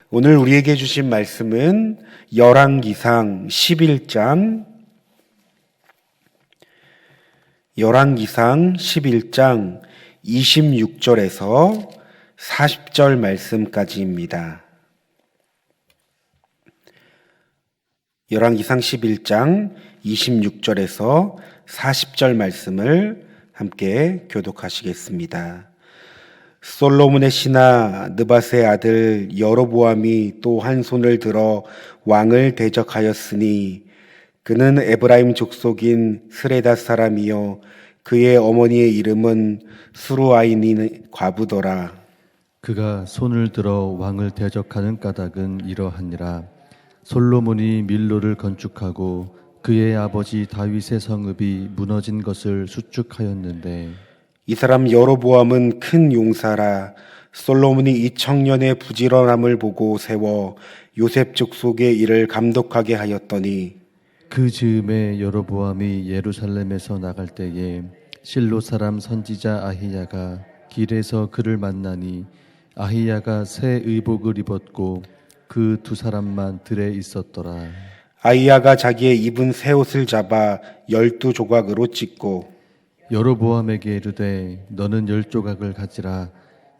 오늘 우리에게 주신 말씀은 열왕기상 11장 26절에서 40절 말씀까지입니다. 열왕기상 11장 26절에서 40절 말씀을 함께 교독하시겠습니다. 솔로몬의 신하 느밧의 아들 여로보암이 또 한 손을 들어 왕을 대적하였으니 그는 에브라임 족속인 스레닷 사람이요 그의 어머니의 이름은 수루아인이 과부더라. 그가 손을 들어 왕을 대적하는 까닭은 이러하니라. 솔로몬이 밀로를 건축하고 그의 아버지 다윗의 성읍이 무너진 것을 수축하였는데 이 사람 여로보암은 큰 용사라. 솔로몬이 이 청년의 부지런함을 보고 세워 요셉 족속의 일을 감독하게 하였더니 그 즈음에 여로보암이 예루살렘에서 나갈 때에 실로 사람 선지자 아히야가 길에서 그를 만나니 아히야가 새 의복을 입었고 그 두 사람만 들에 있었더라. 아히야가 자기의 입은 새 옷을 잡아 12조각으로 찢고 여로보암에게 이르되 너는 10조각을 가지라.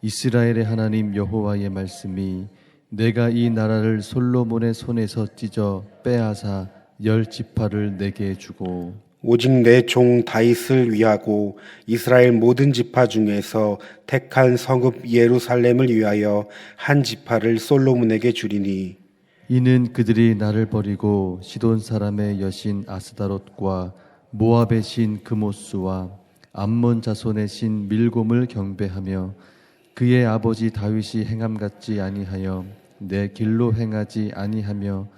이스라엘의 하나님 여호와의 말씀이 내가 이 나라를 솔로몬의 손에서 찢어 빼앗아 10지파를 내게 주고 오직 내 종 다윗을 위하고 이스라엘 모든 지파 중에서 택한 성읍 예루살렘을 위하여 한 지파를 솔로몬에게 주리니 이는 그들이 나를 버리고 시돈 사람의 여신 아스다롯과 모압의 신 그모스와 암몬 자손의 신 밀곰을 경배하며 그의 아버지 다윗이 행함 같지 아니하여 내 길로 행하지 아니하며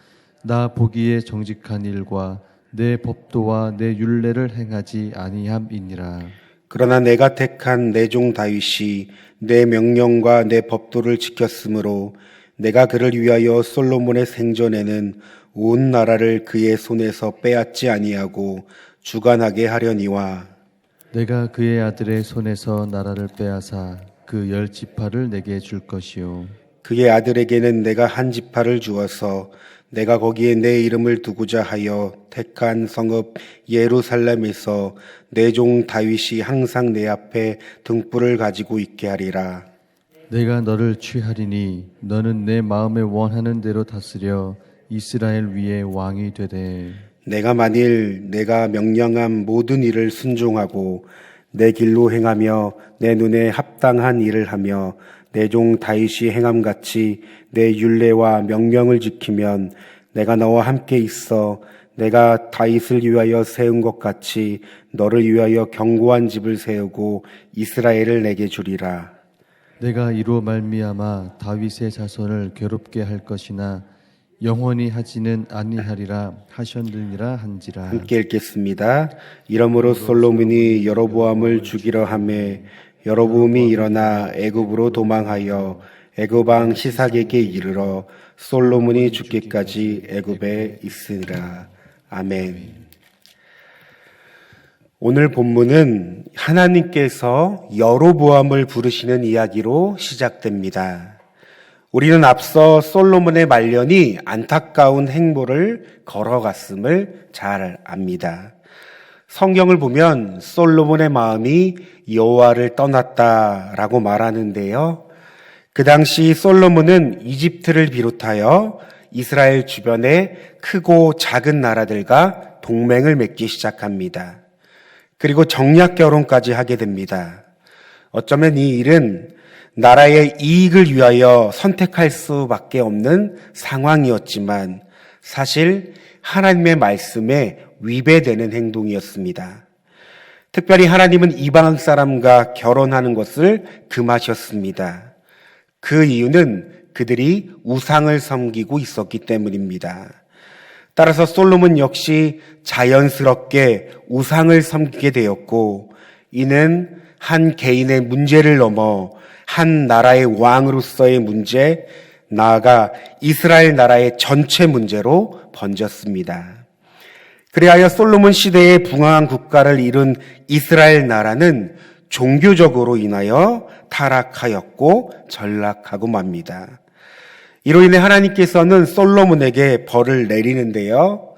나 보기에 정직한 일과 내 법도와 내 율례를 행하지 아니함이니라. 그러나 내가 택한 내 종 다윗이 내 명령과 내 법도를 지켰으므로 내가 그를 위하여 솔로몬의 생전에는 온 나라를 그의 손에서 빼앗지 아니하고 주관하게 하려니와 내가 그의 아들의 손에서 나라를 빼앗아 그 10지파를 내게 줄 것이요 그의 아들에게는 내가 한 지파를 주어서 내가 거기에 내 이름을 두고자 하여 택한 성읍 예루살렘에서 내 종 다윗이 항상 내 앞에 등불을 가지고 있게 하리라. 내가 너를 취하리니 너는 내 마음에 원하는 대로 다스려 이스라엘 위에 왕이 되되 내가 만일 내가 명령한 모든 일을 순종하고 내 길로 행하며 내 눈에 합당한 일을 하며 내 종 다윗이 행함같이 내 율례와 명령을 지키면 내가 너와 함께 있어 내가 다윗을 위하여 세운 것 같이 너를 위하여 견고한 집을 세우고 이스라엘을 내게 주리라. 내가 이로 말미암아 다윗의 자손을 괴롭게 할 것이나 영원히 하지는 아니하리라 하셨느니라 한지라. 함께 읽겠습니다. 이러므로 솔로몬이 여로보암을 죽이려 하매 여로보암이 일어나 애굽으로 도망하여 애굽 왕 시삭에게 이르러 솔로몬이 죽기까지 애굽에 있으리라. 아멘. 오늘 본문은 하나님께서 여로보암을 부르시는 이야기로 시작됩니다. 우리는 앞서 솔로몬의 말년이 안타까운 행보를 걸어갔음을 잘 압니다. 성경을 보면 솔로몬의 마음이 여호와를 떠났다라고 말하는데요. 그 당시 솔로몬은 이집트를 비롯하여 이스라엘 주변의 크고 작은 나라들과 동맹을 맺기 시작합니다. 그리고 정략 결혼까지 하게 됩니다. 어쩌면 이 일은 나라의 이익을 위하여 선택할 수밖에 없는 상황이었지만 사실 하나님의 말씀에 위배되는 행동이었습니다. 특별히 하나님은 이방 사람과 결혼하는 것을 금하셨습니다. 그 이유는 그들이 우상을 섬기고 있었기 때문입니다. 따라서 솔로몬 역시 자연스럽게 우상을 섬기게 되었고 이는 한 개인의 문제를 넘어 한 나라의 왕으로서의 문제, 나아가 이스라엘 나라의 전체 문제로 번졌습니다. 그리하여 솔로몬 시대에 붕황한 국가를 이룬 이스라엘 나라는 종교적으로 인하여 타락하였고 전락하고 맙니다. 이로 인해 하나님께서는 솔로몬에게 벌을 내리는데요.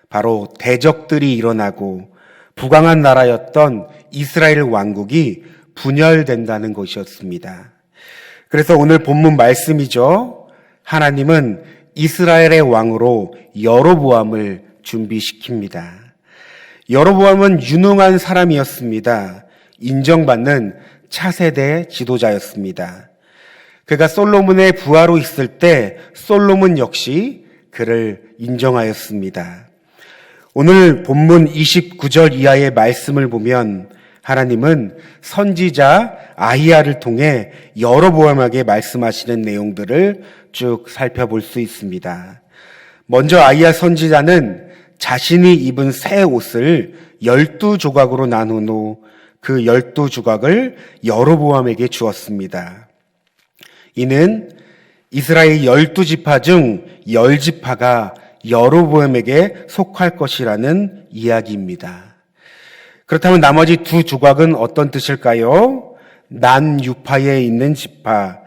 바로 대적들이 일어나고 부강한 나라였던 이스라엘 왕국이 분열된다는 것이었습니다. 그래서 오늘 본문 말씀이죠. 하나님은 이스라엘의 왕으로 여로보암을 준비시킵니다. 여로보암은 유능한 사람이었습니다. 인정받는 차세대 지도자였습니다. 그가 솔로몬의 부하로 있을 때 솔로몬 역시 그를 인정하였습니다. 오늘 본문 29절 이하의 말씀을 보면 하나님은 선지자 아히야를 통해 여로보암에게 말씀하시는 내용들을 쭉 살펴볼 수 있습니다. 먼저 아히야 선지자는 자신이 입은 새 옷을 12조각으로 나눈 후 그 12조각을 여로보암에게 주었습니다. 이는 이스라엘 12지파 중 10지파가 여로보암에게 속할 것이라는 이야기입니다. 그렇다면 나머지 2조각은 어떤 뜻일까요? 난유파에 있는 지파,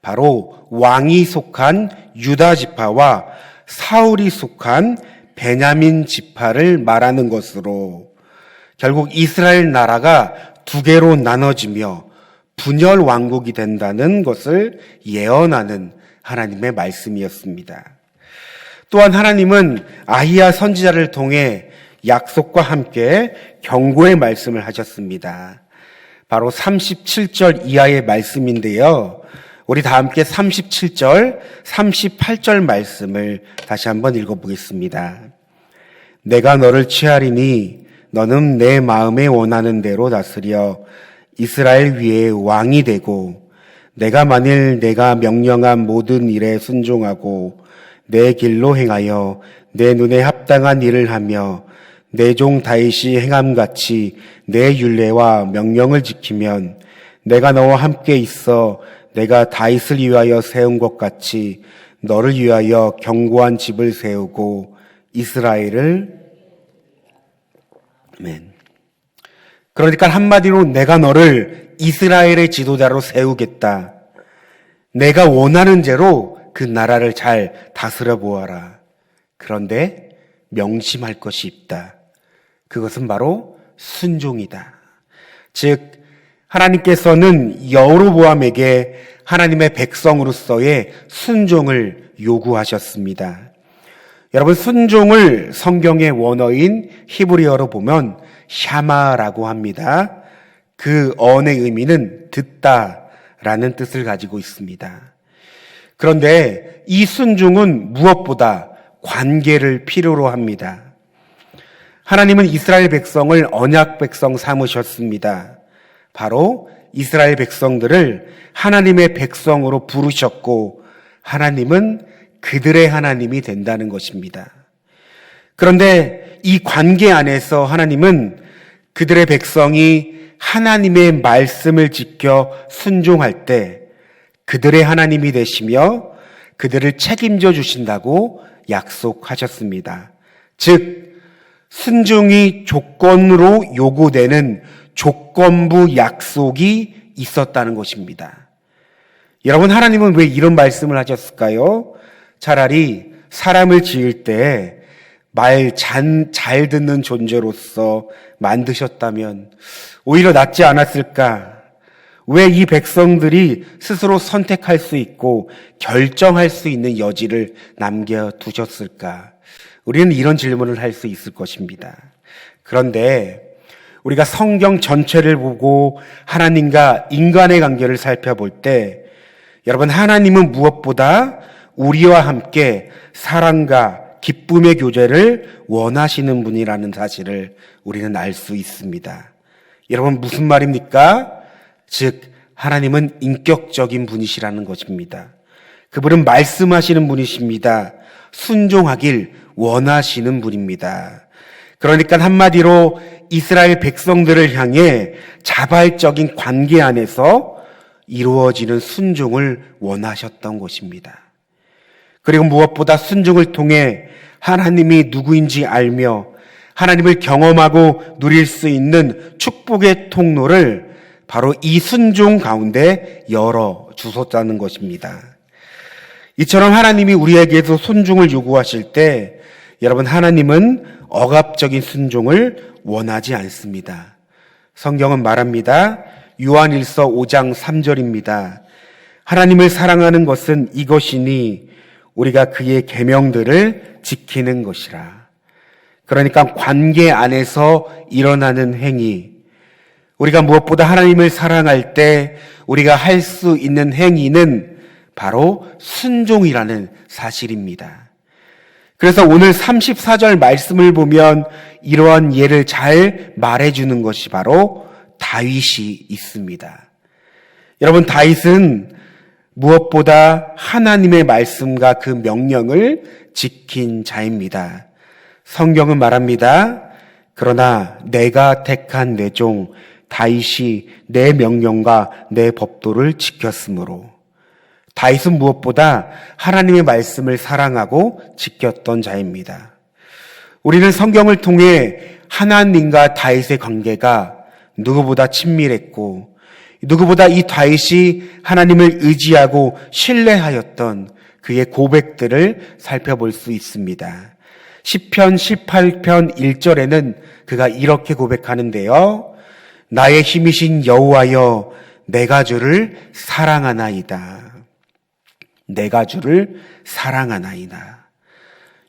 바로 왕이 속한 유다 지파와 사울이 속한 베냐민 지파를 말하는 것으로 결국 이스라엘 나라가 2개로 나눠지며 분열 왕국이 된다는 것을 예언하는 하나님의 말씀이었습니다. 또한 하나님은 아히야 선지자를 통해 약속과 함께 경고의 말씀을 하셨습니다. 바로 37절 이하의 말씀인데요. 우리 다 함께 37절, 38절 말씀을 다시 한번 읽어보겠습니다. 내가 너를 취하리니 너는 내 마음에 원하는 대로 다스려 이스라엘 위에 왕이 되고 내가 만일 내가 명령한 모든 일에 순종하고 내 길로 행하여 내 눈에 합당한 일을 하며 내 종 다윗이 행함같이 내 율례와 명령을 지키면 내가 너와 함께 있어 내가 다윗을 위하여 세운 것 같이 너를 위하여 견고한 집을 세우고 이스라엘을 아멘. 그러니까 한마디로 내가 너를 이스라엘의 지도자로 세우겠다. 내가 원하는 대로 그 나라를 잘 다스려 보아라. 그런데 명심할 것이 있다. 그것은 바로 순종이다. 즉 하나님께서는 여로보암에게 하나님의 백성으로서의 순종을 요구하셨습니다. 여러분, 순종을 성경의 원어인 히브리어로 보면 샤마라고 합니다. 그 언의 의미는 듣다라는 뜻을 가지고 있습니다. 그런데 이 순종은 무엇보다 관계를 필요로 합니다. 하나님은 이스라엘 백성을 언약 백성 삼으셨습니다. 바로 이스라엘 백성들을 하나님의 백성으로 부르셨고 하나님은 그들의 하나님이 된다는 것입니다. 그런데 이 관계 안에서 하나님은 그들의 백성이 하나님의 말씀을 지켜 순종할 때 그들의 하나님이 되시며 그들을 책임져 주신다고 약속하셨습니다. 즉 순종이 조건으로 요구되는 조건부 약속이 있었다는 것입니다. 여러분, 하나님은 왜 이런 말씀을 하셨을까요? 차라리 사람을 지을 때 말 잘 듣는 존재로서 만드셨다면 오히려 낫지 않았을까? 왜 이 백성들이 스스로 선택할 수 있고 결정할 수 있는 여지를 남겨두셨을까? 우리는 이런 질문을 할 수 있을 것입니다. 그런데 우리가 성경 전체를 보고 하나님과 인간의 관계를 살펴볼 때 여러분, 하나님은 무엇보다 우리와 함께 사랑과 기쁨의 교제를 원하시는 분이라는 사실을 우리는 알 수 있습니다. 여러분, 무슨 말입니까? 즉 하나님은 인격적인 분이시라는 것입니다. 그분은 말씀하시는 분이십니다. 순종하길 원하시는 분입니다. 그러니까 한마디로 이스라엘 백성들을 향해 자발적인 관계 안에서 이루어지는 순종을 원하셨던 것입니다. 그리고 무엇보다 순종을 통해 하나님이 누구인지 알며 하나님을 경험하고 누릴 수 있는 축복의 통로를 바로 이 순종 가운데 열어 주셨다는 것입니다. 이처럼 하나님이 우리에게서 순종을 요구하실 때 여러분, 하나님은 억압적인 순종을 원하지 않습니다. 성경은 말합니다. 요한일서 5장 3절입니다. 하나님을 사랑하는 것은 이것이니 우리가 그의 계명들을 지키는 것이라. 그러니까 관계 안에서 일어나는 행위, 우리가 무엇보다 하나님을 사랑할 때 우리가 할 수 있는 행위는 바로 순종이라는 사실입니다. 그래서 오늘 34절 말씀을 보면 이러한 예를 잘 말해주는 것이 바로 다윗이 있습니다. 여러분, 다윗은 무엇보다 하나님의 말씀과 그 명령을 지킨 자입니다. 성경은 말합니다. 그러나 내가 택한 내 종 다윗이 내 명령과 내 법도를 지켰으므로. 다윗은 무엇보다 하나님의 말씀을 사랑하고 지켰던 자입니다. 우리는 성경을 통해 하나님과 다윗의 관계가 누구보다 친밀했고 누구보다 이 다윗이 하나님을 의지하고 신뢰하였던 그의 고백들을 살펴볼 수 있습니다. 시편 18편 1절에는 그가 이렇게 고백하는데요. 나의 힘이신 여호와여, 내가 주를 사랑하나이다. 내가 주를 사랑하나이다.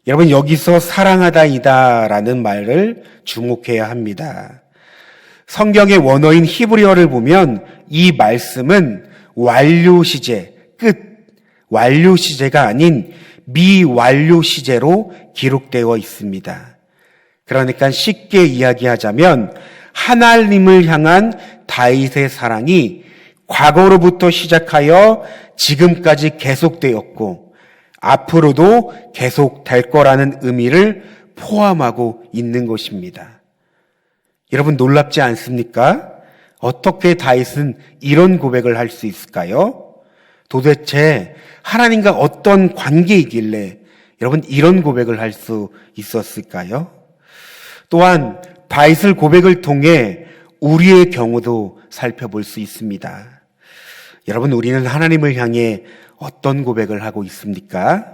여러분, 여기서 사랑하다이다라는 말을 주목해야 합니다. 성경의 원어인 히브리어를 보면 이 말씀은 완료 시제, 끝, 완료 시제가 아닌 미완료 시제로 기록되어 있습니다. 그러니까 쉽게 이야기하자면 하나님을 향한 다윗의 사랑이 과거로부터 시작하여 지금까지 계속되었고 앞으로도 계속될 거라는 의미를 포함하고 있는 것입니다. 여러분, 놀랍지 않습니까? 어떻게 다윗은 이런 고백을 할 수 있을까요? 도대체 하나님과 어떤 관계이길래 여러분 이런 고백을 할 수 있었을까요? 또한 다윗의 고백을 통해 우리의 경우도 살펴볼 수 있습니다. 여러분, 우리는 하나님을 향해 어떤 고백을 하고 있습니까?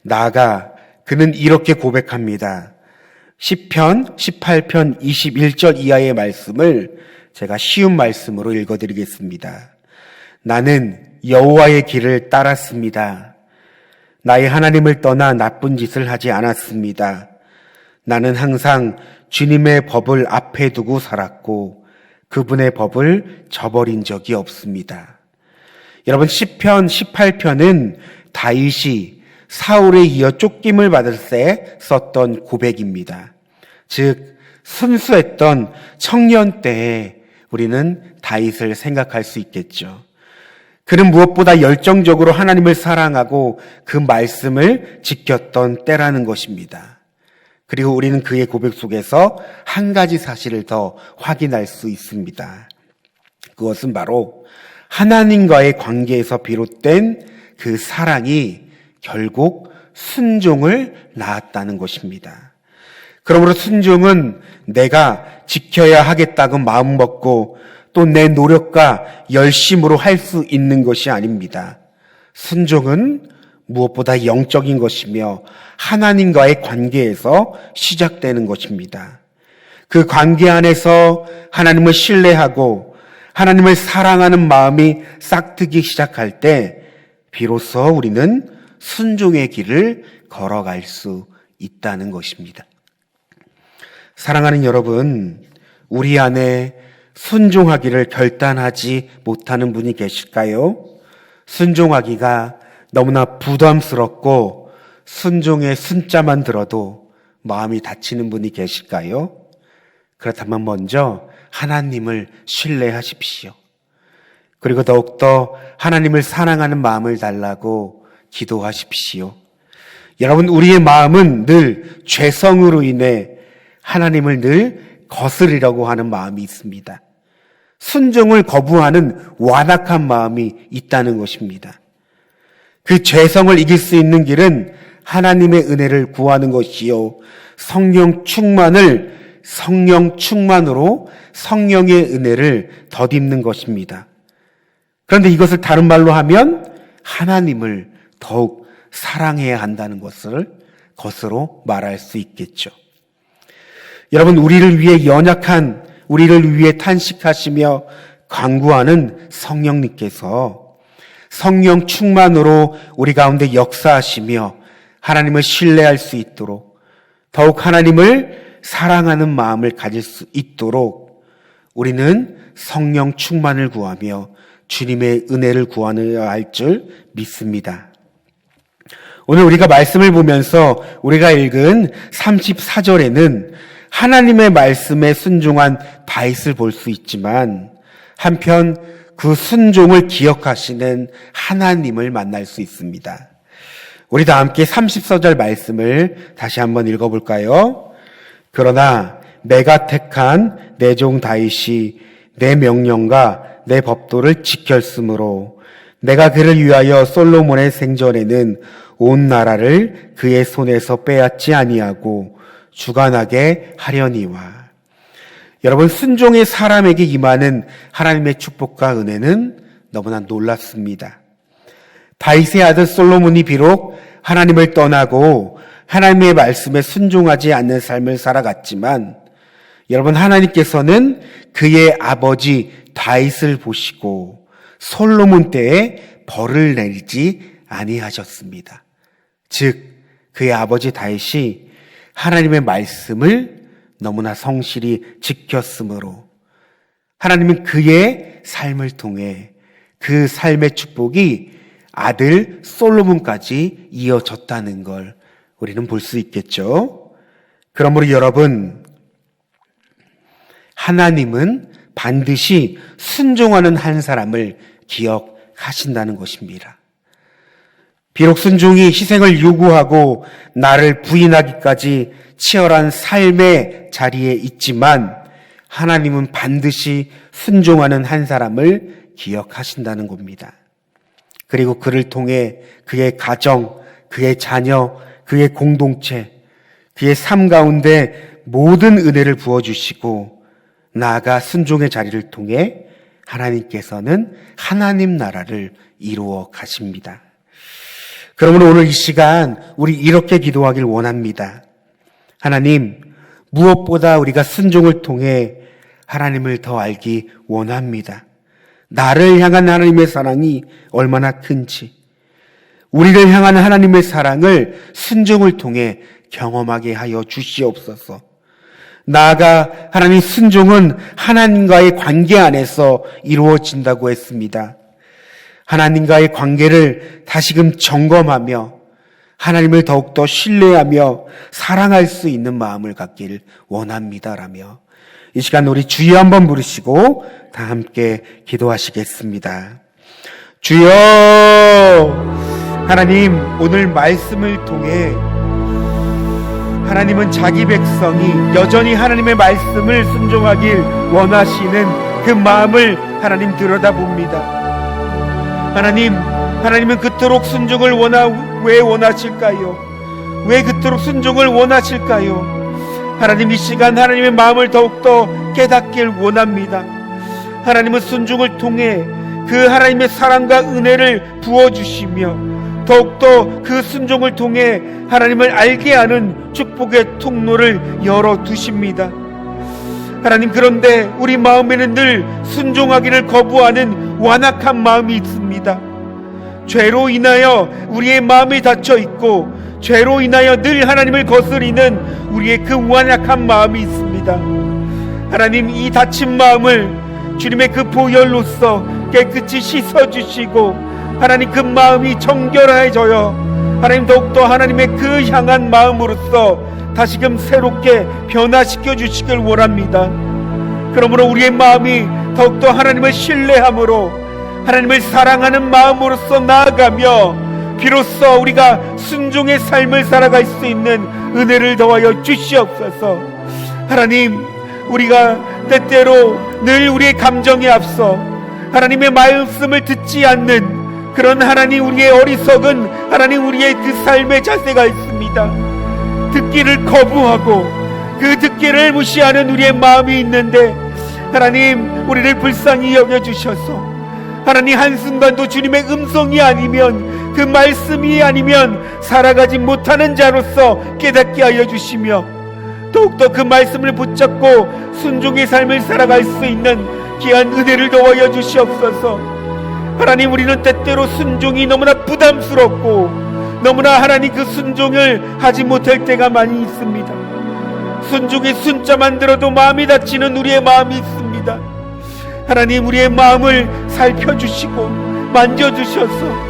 나아가 그는 이렇게 고백합니다. 시편 18편 21절 이하의 말씀을 제가 쉬운 말씀으로 읽어드리겠습니다. 나는 여호와의 길을 따랐습니다. 나의 하나님을 떠나 나쁜 짓을 하지 않았습니다. 나는 항상 주님의 법을 앞에 두고 살았고 그분의 법을 저버린 적이 없습니다. 여러분, 시편 18편은 다윗이 사울에 이어 쫓김을 받을 때 썼던 고백입니다. 즉, 순수했던 청년 때에 우리는 다윗을 생각할 수 있겠죠. 그는 무엇보다 열정적으로 하나님을 사랑하고 그 말씀을 지켰던 때라는 것입니다. 그리고 우리는 그의 고백 속에서 한 가지 사실을 더 확인할 수 있습니다. 그것은 바로 하나님과의 관계에서 비롯된 그 사랑이 결국 순종을 낳았다는 것입니다. 그러므로 순종은 내가 지켜야 하겠다고 마음먹고 또 내 노력과 열심으로 할 수 있는 것이 아닙니다. 순종은 무엇보다 영적인 것이며 하나님과의 관계에서 시작되는 것입니다. 그 관계 안에서 하나님을 신뢰하고 하나님을 사랑하는 마음이 싹트기 시작할 때 비로소 우리는 순종의 길을 걸어갈 수 있다는 것입니다. 사랑하는 여러분, 우리 안에 순종하기를 결단하지 못하는 분이 계실까요? 순종하기가 너무나 부담스럽고 순종의 순자만 들어도 마음이 다치는 분이 계실까요? 그렇다면 먼저 하나님을 신뢰하십시오. 그리고 더욱더 하나님을 사랑하는 마음을 달라고 기도하십시오. 여러분, 우리의 마음은 늘 죄성으로 인해 하나님을 늘 거스리려고 하는 마음이 있습니다. 순종을 거부하는 완악한 마음이 있다는 것입니다. 그 죄성을 이길 수 있는 길은 하나님의 은혜를 구하는 것이요, 성령 충만으로 성령의 은혜를 덧입는 것입니다. 그런데 이것을 다른 말로 하면 하나님을 더욱 사랑해야 한다는 것을 것으로 말할 수 있겠죠. 여러분, 우리를 위해 연약한, 우리를 위해 탄식하시며 간구하는 성령님께서 성령 충만으로 우리 가운데 역사하시며 하나님을 신뢰할 수 있도록, 더욱 하나님을 사랑하는 마음을 가질 수 있도록 우리는 성령 충만을 구하며 주님의 은혜를 구하여야 할 줄 믿습니다. 오늘 우리가 말씀을 보면서 우리가 읽은 34절에는 하나님의 말씀에 순종한 다윗을 볼 수 있지만 한편 그 순종을 기억하시는 하나님을 만날 수 있습니다. 우리 다 함께 34절 말씀을 다시 한번 읽어볼까요? 그러나 내가 택한 내 종 다윗이 내 명령과 내 법도를 지켰으므로 내가 그를 위하여 솔로몬의 생전에는 온 나라를 그의 손에서 빼앗지 아니하고 주관하게 하려니와. 여러분, 순종의 사람에게 임하는 하나님의 축복과 은혜는 너무나 놀랍습니다. 다윗의 아들 솔로몬이 비록 하나님을 떠나고 하나님의 말씀에 순종하지 않는 삶을 살아갔지만 여러분, 하나님께서는 그의 아버지 다윗을 보시고 솔로몬 때에 벌을 내리지 아니하셨습니다. 즉 그의 아버지 다윗이 하나님의 말씀을 너무나 성실히 지켰으므로 하나님은 그의 삶을 통해 그 삶의 축복이 아들 솔로몬까지 이어졌다는 걸 우리는 볼 수 있겠죠. 그러므로 여러분, 하나님은 반드시 순종하는 한 사람을 기억하신다는 것입니다. 비록 순종이 희생을 요구하고 나를 부인하기까지 치열한 삶의 자리에 있지만 하나님은 반드시 순종하는 한 사람을 기억하신다는 겁니다. 그리고 그를 통해 그의 가정, 그의 자녀, 그의 공동체, 그의 삶 가운데 모든 은혜를 부어주시고 나아가 순종의 자리를 통해 하나님께서는 하나님 나라를 이루어 가십니다. 그러므로 오늘 이 시간 우리 이렇게 기도하길 원합니다. 하나님, 무엇보다 우리가 순종을 통해 하나님을 더 알기 원합니다. 나를 향한 하나님의 사랑이 얼마나 큰지, 우리를 향한 하나님의 사랑을 순종을 통해 경험하게 하여 주시옵소서. 나아가 하나님, 순종은 하나님과의 관계 안에서 이루어진다고 했습니다. 하나님과의 관계를 다시금 점검하며 하나님을 더욱더 신뢰하며 사랑할 수 있는 마음을 갖길 원합니다라며 이 시간 우리 주여 한번 부르시고 다 함께 기도하시겠습니다. 주여, 하나님, 오늘 말씀을 통해 하나님은 자기 백성이 여전히 하나님의 말씀을 순종하길 원하시는 그 마음을 하나님 들여다봅니다. 하나님은 그토록 순종을 왜 원하실까요? 왜 그토록 순종을 원하실까요? 하나님, 이 시간 하나님의 마음을 더욱더 깨닫길 원합니다. 하나님은 순종을 통해 그 하나님의 사랑과 은혜를 부어주시며 더욱더 그 순종을 통해 하나님을 알게 하는 축복의 통로를 열어두십니다. 하나님, 그런데 우리 마음에는 늘 순종하기를 거부하는 완악한 마음이 있습니다. 죄로 인하여 우리의 마음이 닫혀 있고 죄로 인하여 늘 하나님을 거스리는 우리의 그 완악한 마음이 있습니다. 하나님, 이 닫힌 마음을 주님의 그 보혈로서 깨끗이 씻어주시고 하나님, 그 마음이 정결해져요. 하나님, 더욱더 하나님의 그 향한 마음으로서 다시금 새롭게 변화시켜 주시길 원합니다. 그러므로 우리의 마음이 더욱더 하나님을 신뢰함으로 하나님을 사랑하는 마음으로서 나아가며 비로소 우리가 순종의 삶을 살아갈 수 있는 은혜를 더하여 주시옵소서. 하나님, 우리가 때때로 늘 우리의 감정에 앞서 하나님의 말씀을 듣지 않는 그런 하나님, 우리의 어리석은 하나님, 우리의 그 삶의 자세가 있습니다. 듣기를 거부하고 그 듣기를 무시하는 우리의 마음이 있는데 하나님, 우리를 불쌍히 여겨주셔서 하나님, 한순간도 주님의 음성이 아니면, 그 말씀이 아니면 살아가지 못하는 자로서 깨닫게 하여 주시며, 더욱더 그 말씀을 붙잡고 순종의 삶을 살아갈 수 있는 귀한 은혜를 더하여 주시옵소서. 하나님, 우리는 때때로 순종이 너무나 부담스럽고 너무나 하나님 그 순종을 하지 못할 때가 많이 있습니다. 순종의 순자만 들어도 마음이 다치는 우리의 마음이 있습니다. 하나님, 우리의 마음을 살펴주시고 만져주셔서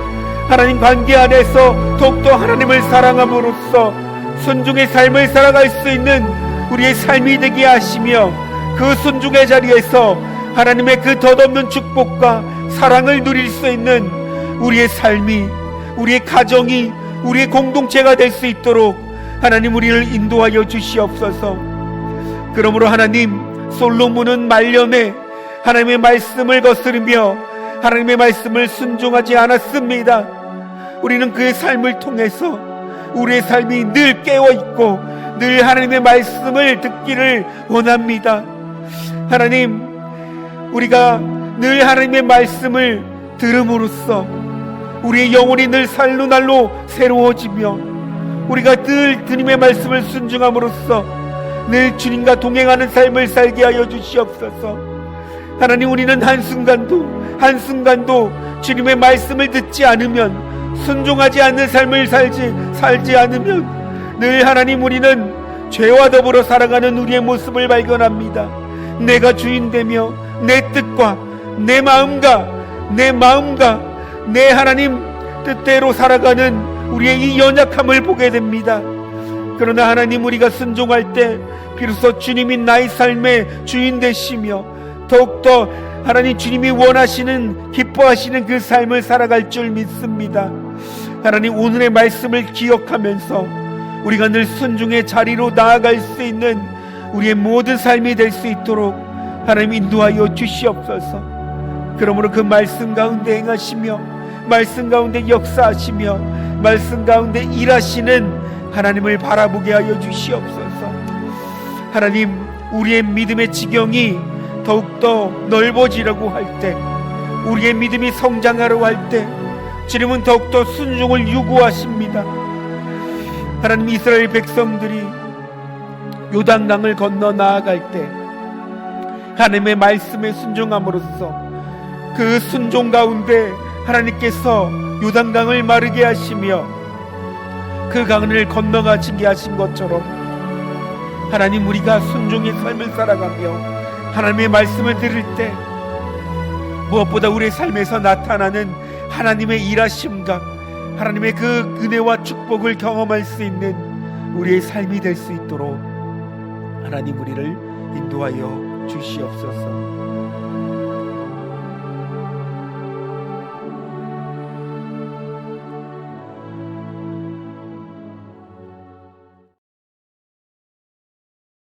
하나님 관계 안에서 더욱더 하나님을 사랑함으로써 순종의 삶을 살아갈 수 있는 우리의 삶이 되게 하시며, 그 순종의 자리에서 하나님의 그 덧없는 축복과 사랑을 누릴 수 있는 우리의 삶이, 우리의 가정이, 우리의 공동체가 될 수 있도록 하나님 우리를 인도하여 주시옵소서. 그러므로 하나님, 솔로몬은 말년에 하나님의 말씀을 거스르며 하나님의 말씀을 순종하지 않았습니다. 우리는 그의 삶을 통해서 우리의 삶이 늘 깨어있고 늘 하나님의 말씀을 듣기를 원합니다. 하나님, 우리가 늘 하나님의 말씀을 들음으로써 우리의 영혼이 늘 살로 날로 새로워지며, 우리가 늘 주님의 말씀을 순종함으로써 늘 주님과 동행하는 삶을 살게 하여 주시옵소서. 하나님, 우리는 한순간도 주님의 말씀을 듣지 않으면, 순종하지 않는 삶을 살지 않으면 늘 하나님, 우리는 죄와 더불어 살아가는 우리의 모습을 발견합니다. 내가 주인되며 내 뜻과 내 마음과 내 하나님 뜻대로 살아가는 우리의 이 연약함을 보게 됩니다. 그러나 하나님, 우리가 순종할 때 비로소 주님이 나의 삶의 주인 되시며, 더욱더 하나님 주님이 원하시는, 기뻐하시는 그 삶을 살아갈 줄 믿습니다. 하나님, 오늘의 말씀을 기억하면서 우리가 늘 순종의 자리로 나아갈 수 있는 우리의 모든 삶이 될 수 있도록 하나님 인도하여 주시옵소서. 그러므로 그 말씀 가운데 행하시며, 말씀 가운데 역사하시며, 말씀 가운데 일하시는 하나님을 바라보게 하여 주시옵소서. 하나님, 우리의 믿음의 지경이 더욱더 넓어지려고 할 때, 우리의 믿음이 성장하려 할 때 주님은 더욱더 순종을 요구하십니다. 하나님, 이스라엘 백성들이 요단강을 건너 나아갈 때 하나님의 말씀에 순종함으로써 그 순종 가운데 하나님께서 요단강을 마르게 하시며 그 강을 건너가시게 하신 것처럼, 하나님, 우리가 순종의 삶을 살아가며 하나님의 말씀을 들을 때 무엇보다 우리의 삶에서 나타나는 하나님의 일하심과 하나님의 그 은혜와 축복을 경험할 수 있는 우리의 삶이 될 수 있도록 하나님 우리를 인도하여 주시옵소서.